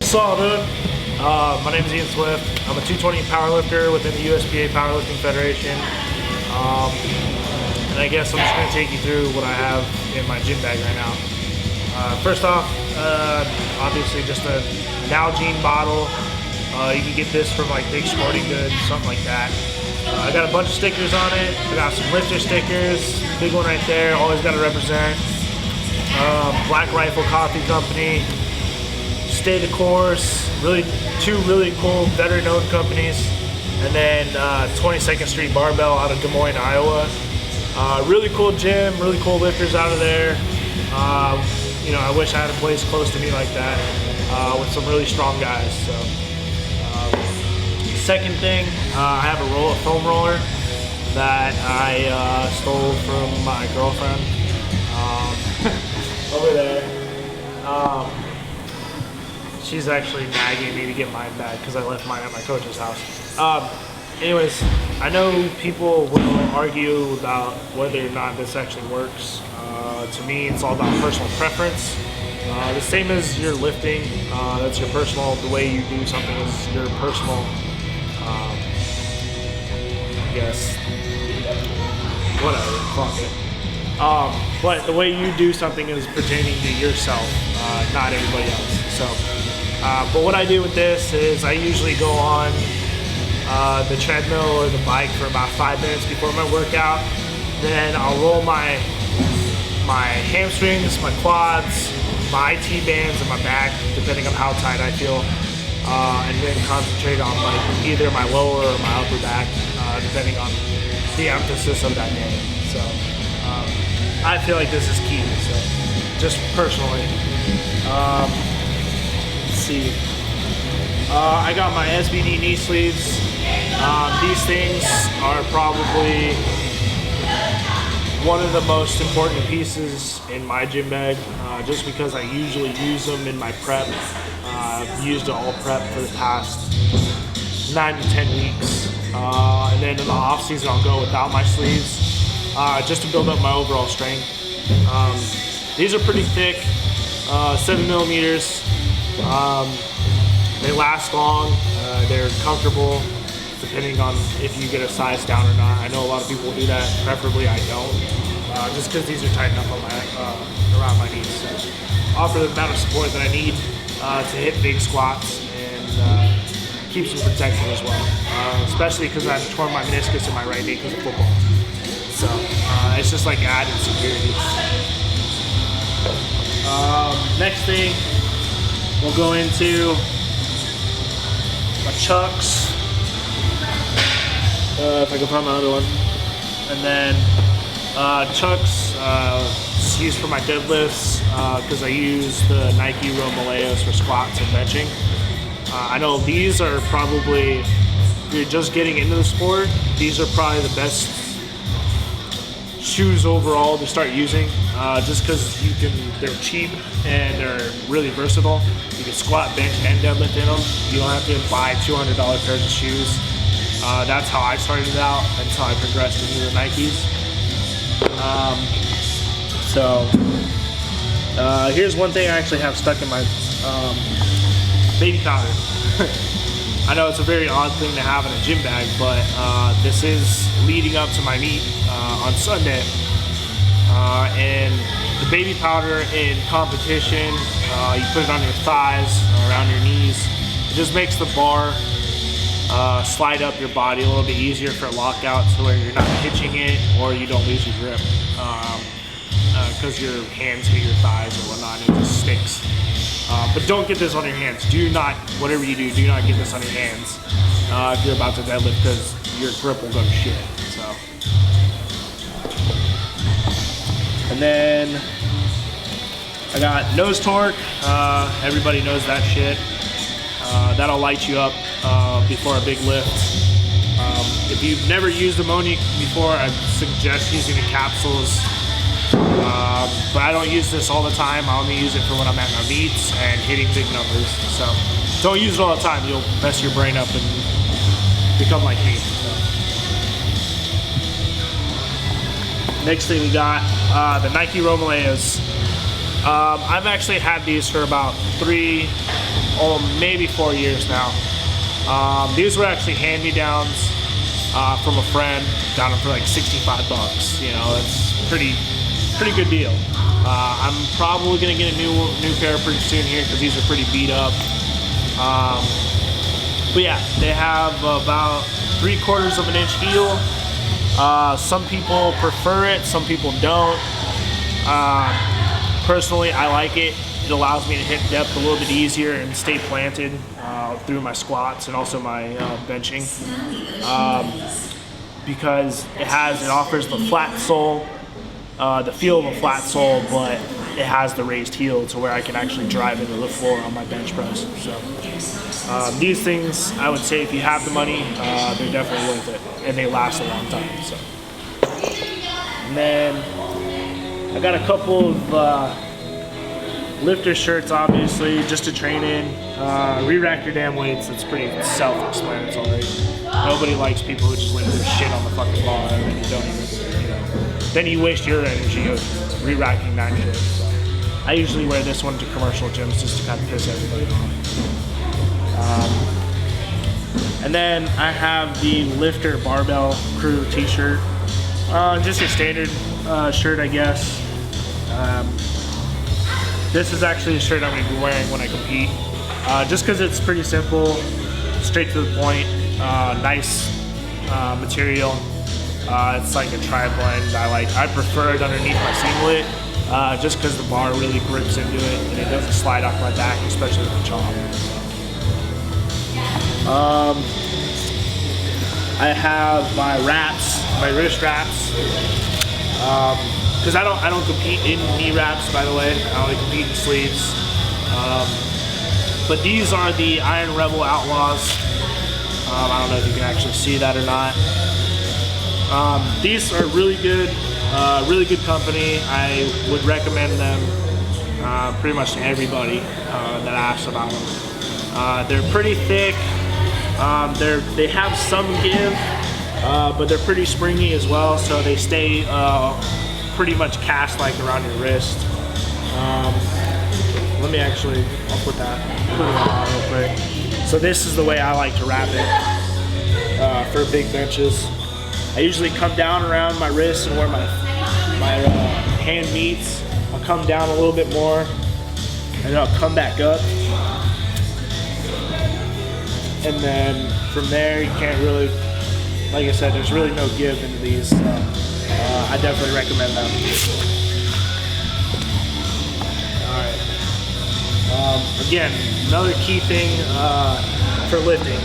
What's up, dude? My name is Ian Swift. I'm a 220 powerlifter within the USPA Powerlifting Federation. And I guess I'm just going to take you through what I have in my gym bag right now. First off, obviously just a Nalgene bottle. You can get this from like Big Sporting Goods, something like that. I got a bunch of stickers on it. I got some lifter stickers, big one right there, always got to represent. Black Rifle Coffee Company, Stay the Course, two really cool veteran-owned companies, and then 22nd Street Barbell out of Des Moines, Iowa. Really cool gym, really cool lifters out of there. You know, I wish I had a place close to me like that with some really strong guys. So, second thing, I have a roll of foam roller that I stole from my girlfriend over there. She's actually nagging me to get mine back because I left mine at my coach's house. Anyways, I know people will argue about whether or not this actually works. To me, it's all about personal preference. The same as your lifting, that's your personal, the way you do something is your personal, I guess, whatever, fuck it. But the way you do something is pertaining to yourself, not everybody else. So, but what I do with this is I usually go on the treadmill or the bike for about 5 minutes before my workout. Then I'll roll my hamstrings, my quads, my IT bands, and my back, depending on how tight I feel, and then concentrate on like either my lower or my upper back, depending on the emphasis of that day. So I feel like this is key. So just personally, let's see. I got my SBD knee sleeves. These things are probably one of the most important pieces in my gym bag, just because I usually use them in my prep. I've used it all prep for the past 9 to 10 weeks. And then in the off season, I'll go without my sleeves, just to build up my overall strength. These are pretty thick, 7 millimeters. They last long, they're comfortable, depending on if you get a size down or not. I know a lot of people do that, preferably I don't, just because these are tight enough on my, around my knees. So, offer the amount of support that I need to hit big squats and keeps them protected as well, especially because I've torn my meniscus in my right knee because of football. So it's just like added security. Next thing, we'll go into my chucks. If I can find my other one. And then chucks, used for my deadlifts because I use the Nike Romaleos for squats and benching. I know these are probably, if you're just getting into the sport, these are probably the best shoes overall to start using, just because they're cheap and they're really versatile. You can squat, bench, and deadlift in them. You don't have to buy $200 pairs of shoes. That's how I started out until I progressed into the Nikes. Here's one thing I actually have stuck in my baby powder. I know it's a very odd thing to have in a gym bag, but this is leading up to my meet on Sunday. And the baby powder in competition, you put it on your thighs, around your knees. It just makes the bar slide up your body a little bit easier for lockout, to where you're not hitching it or you don't lose your grip, because your hands hit your thighs or whatnot and it just sticks. But don't get this on your hands. Do not, whatever you do not get this on your hands if you're about to deadlift, because your grip will go to shit. So, and then I got nose torque. Everybody knows that shit. That'll light you up before a big lift. If you've never used ammonia before, I suggest using the capsules. But I don't use this all the time. I only use it for when I'm at my meets and hitting big numbers. So don't use it all the time. You'll mess your brain up and become like me. So. Next thing we got, the Nike Romaleos. I've actually had these for about maybe 4 years now. These were actually hand-me-downs from a friend. Got them for like 65 bucks. You know, it's pretty good deal. I'm probably gonna get a new pair pretty soon here because these are pretty beat up. But yeah, they have about 3/4 of an inch heel. Some people prefer it, some people don't. Personally, I like it. It allows me to hit depth a little bit easier and stay planted through my squats and also my benching. Because it offers the flat sole, the feel of a flat sole, but it has the raised heel to where I can actually drive into the floor on my bench press. So these things, I would say if you have the money, they're definitely worth it, and they last a long time. So, and then I got a couple of lifter shirts, obviously, just to train in. Re-rack your damn weights. It's pretty self-explanatory. Nobody likes people who just lift their shit on the fucking bar and then you don't even, you know. Then you waste your energy of re-racking that shit. So I usually wear this one to commercial gyms just to kind of piss everybody off. And then I have the Lifter Barbell Crew t-shirt. Just your standard shirt, I guess. This is actually a shirt I'm going to be wearing when I compete. Just because it's pretty simple, straight to the point, nice material. It's like a tri-blend. I prefer it underneath my singlet, just because the bar really grips into it and it doesn't slide off my back, especially with the chop. I have my wraps, my wrist wraps. Because I don't compete in knee wraps, by the way. I only compete in sleeves. But these are the Iron Rebel Outlaws. I don't know if you can actually see that or not. These are really good company. I would recommend them pretty much to everybody that asks about them. They're pretty thick. They have some give, but they're pretty springy as well, so they stay pretty much cast-like around your wrist. Let me actually, I'll put it on real quick. So this is the way I like to wrap it for big benches. I usually come down around my wrist and where my hand meets. I'll come down a little bit more and I'll come back up. And then from there you can't really, like I said, there's really no give into these. So, I definitely recommend them. Alright. Again, another key thing for lifting.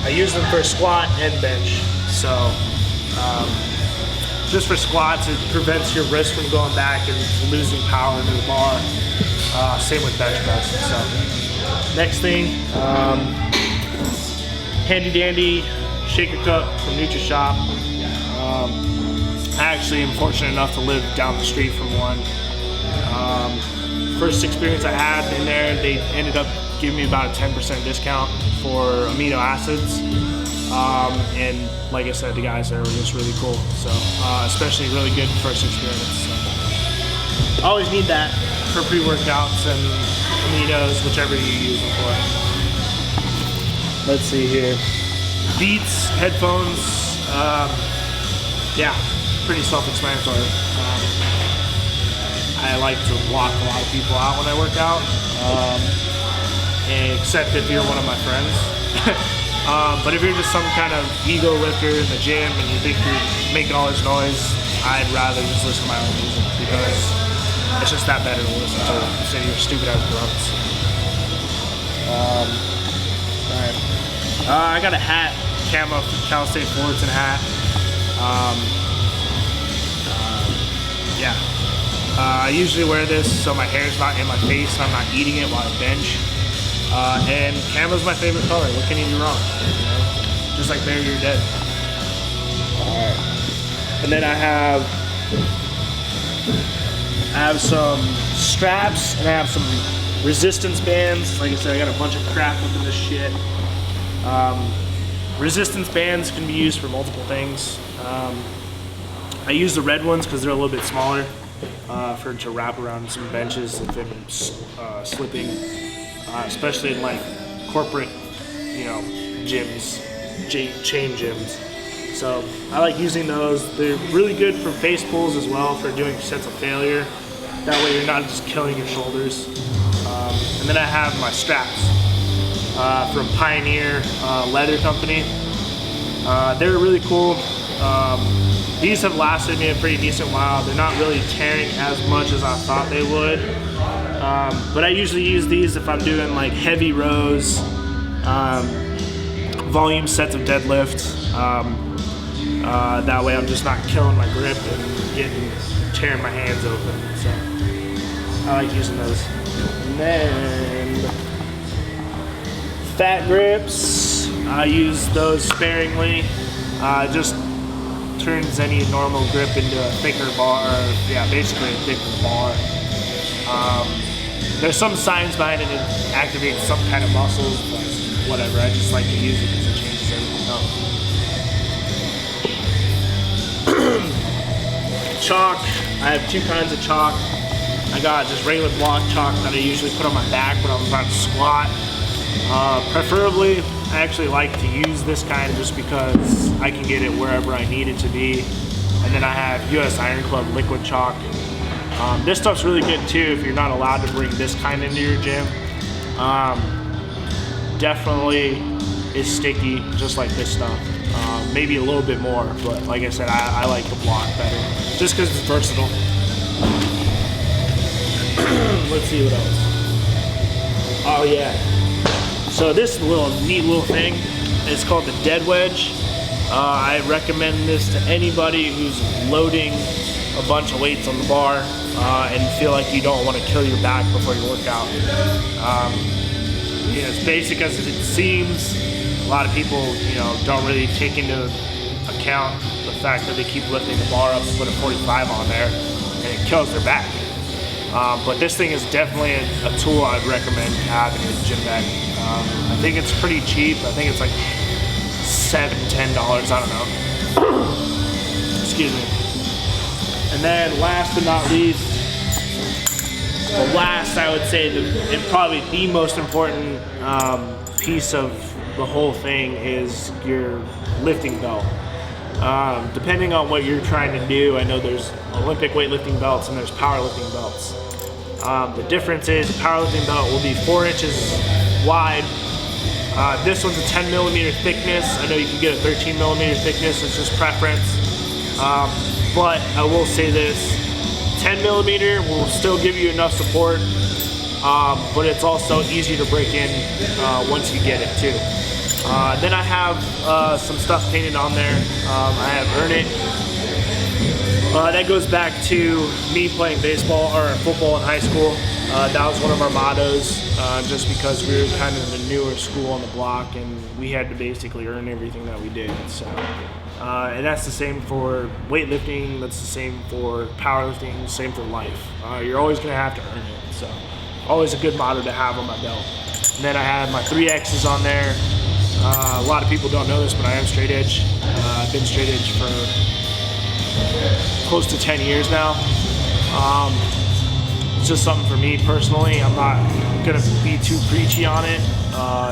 I use them for squat and bench. So, just for squats, it prevents your wrist from going back and losing power into the bar. Same with bench press. So, next thing, handy dandy shaker cup from NutriShop. I actually am fortunate enough to live down the street from one. First experience I had in there, they ended up giving me about a 10% discount for amino acids. And like I said, the guys there were just really cool. So, especially really good first experience. So. Always need that for pre-workouts and aminos, whichever you use them for. Let's see here. Beats, headphones, yeah, pretty self-explanatory. I like to block a lot of people out when I work out, except if you're one of my friends. But if you're just some kind of ego lifter in the gym and you think you're making all this noise, I'd rather just listen to my own music because it's just that better to listen to instead of your stupid ass grunts. Alright. I got a hat, camo Cal State Fullerton hat. Yeah. I usually wear this so my hair's not in my face and I'm not eating it while I bench. And camo's my favorite color. What can you do wrong? You know? Just like Bury Your Dead. Alright. And then I have some straps and I have some resistance bands. Like I said, I got a bunch of crap within this shit. Resistance bands can be used for multiple things. I use the red ones because they're a little bit smaller to wrap around some benches if I'm slipping. especially in like corporate, gyms, chain gyms. So I like using those. They're really good for face pulls as well, for doing sets of failure. That way you're not just killing your shoulders. And then I have my straps from Pioneer Leather Company. They're really cool. These have lasted me a pretty decent while. They're not really tearing as much as I thought they would. But I usually use these if I'm doing like heavy rows, volume sets of deadlift. That way I'm just not killing my grip and tearing my hands open. So I like using those. And then fat grips, I use those sparingly. Just turns any normal grip into a thicker bar, basically a thicker bar. There's some science behind it. It activates some kind of muscles, but whatever. I just like to use it because it changes everything up. Chalk, I have two kinds of chalk. I got just regular block chalk that I usually put on my back when I'm about to squat. Preferably, I actually like to use this kind just because I can get it wherever I need it to be. And then I have US Iron Club liquid chalk. This stuff's really good too if you're not allowed to bring this kind into your gym. Definitely is sticky, just like this stuff. Maybe a little bit more, but like I said, I like the block better, just because it's versatile. Let's see what else. Oh yeah. So this neat little thing is called the dead wedge. I recommend this to anybody who's loading a bunch of weights on the bar and feel like you don't want to kill your back before you work out. As basic as it seems, a lot of people, don't really take into account the fact that they keep lifting the bar up and put a 45 on there, and it kills their back. But this thing is definitely a tool I'd recommend having in a gym bag. I think it's pretty cheap. I think it's like $7, $10, I don't know. Excuse me. And then last but not least, I would say, and probably the most important piece of the whole thing is your lifting belt. Depending on what you're trying to do, I know there's Olympic weightlifting belts and there's powerlifting belts. The difference is a powerlifting belt will be 4 inches wide. This one's a 10 millimeter thickness. I know you can get a 13 millimeter thickness, it's just preference. But I will say this, 10 millimeter will still give you enough support, but it's also easier to break in once you get it too. Then I have some stuff painted on there. I have Earn It. That goes back to me playing baseball or football in high school. That was one of our mottos, just because we were kind of the newer school on the block and we had to basically earn everything that we did. So, and that's the same for weightlifting, that's the same for powerlifting, same for life. You're always going to have to earn it. So, always a good motto to have on my belt. And then I have my 3 X's on there. A lot of people don't know this, but I am straight edge. I've been straight edge for close to 10 years now. It's just something for me personally. I'm not gonna be too preachy on it.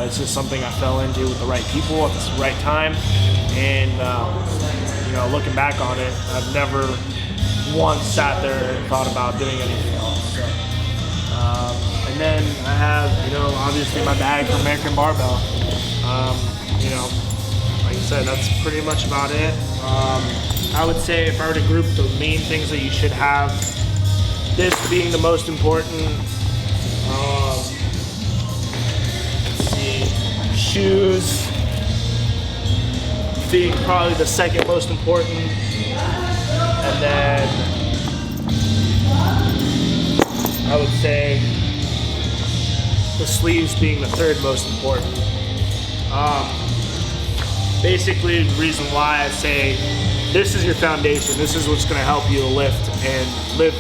It's just something I fell into with the right people at the right time. And looking back on it, I've never once sat there and thought about doing anything else. So, and then I have, obviously my bag for American Barbell. Like I said, that's pretty much about it. I would say if I were to group the main things that you should have, this being the most important, let's see, shoes being probably the second most important, and then I would say the sleeves being the third most important. Basically, the reason why I say this is your foundation, this is what's going to help you lift and lift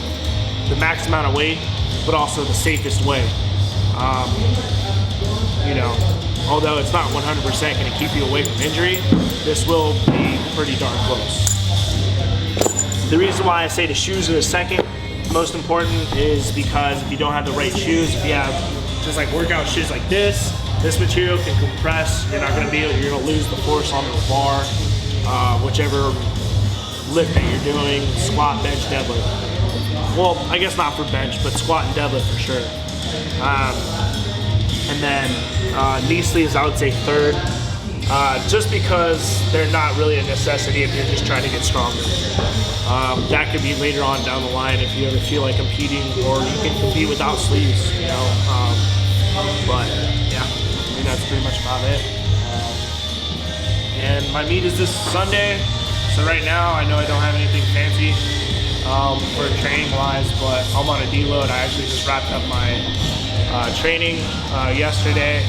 the max amount of weight, but also the safest way. Although it's not 100% going to keep you away from injury, this will be pretty darn close. The reason why I say the shoes are the second Most important is because if you don't have the right shoes, if you have just like workout shoes like this material can compress. You're not gonna you're gonna lose the force on the bar, whichever lift that you're doing, squat, bench, deadlift. Well, I guess not for bench, but squat and deadlift for sure. And then knee sleeves, I would say third, just because they're not really a necessity if you're just trying to get stronger. That could be later on down the line if you ever feel like competing, or you can compete without sleeves, you know. But yeah, I mean, that's pretty much about it. And my meet is this Sunday. So right now, I know I don't have anything fancy for training wise, but I'm on a deload. I actually just wrapped up my training yesterday.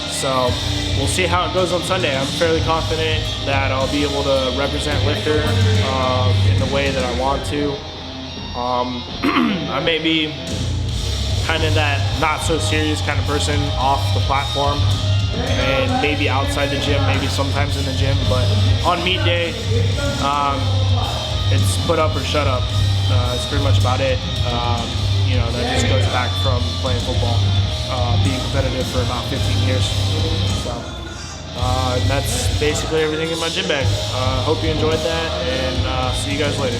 So we'll see how it goes on Sunday. I'm fairly confident that I'll be able to represent Lifter in the way that I want to. I may be kind of that not so serious kind of person off the platform, and maybe outside the gym, maybe sometimes in the gym, but on meet day, it's put up or shut up. It's pretty much about it. You know, that just goes back from playing football, being competitive for about 15 years. So that's basically everything in my gym bag. Hope you enjoyed that, and see you guys later.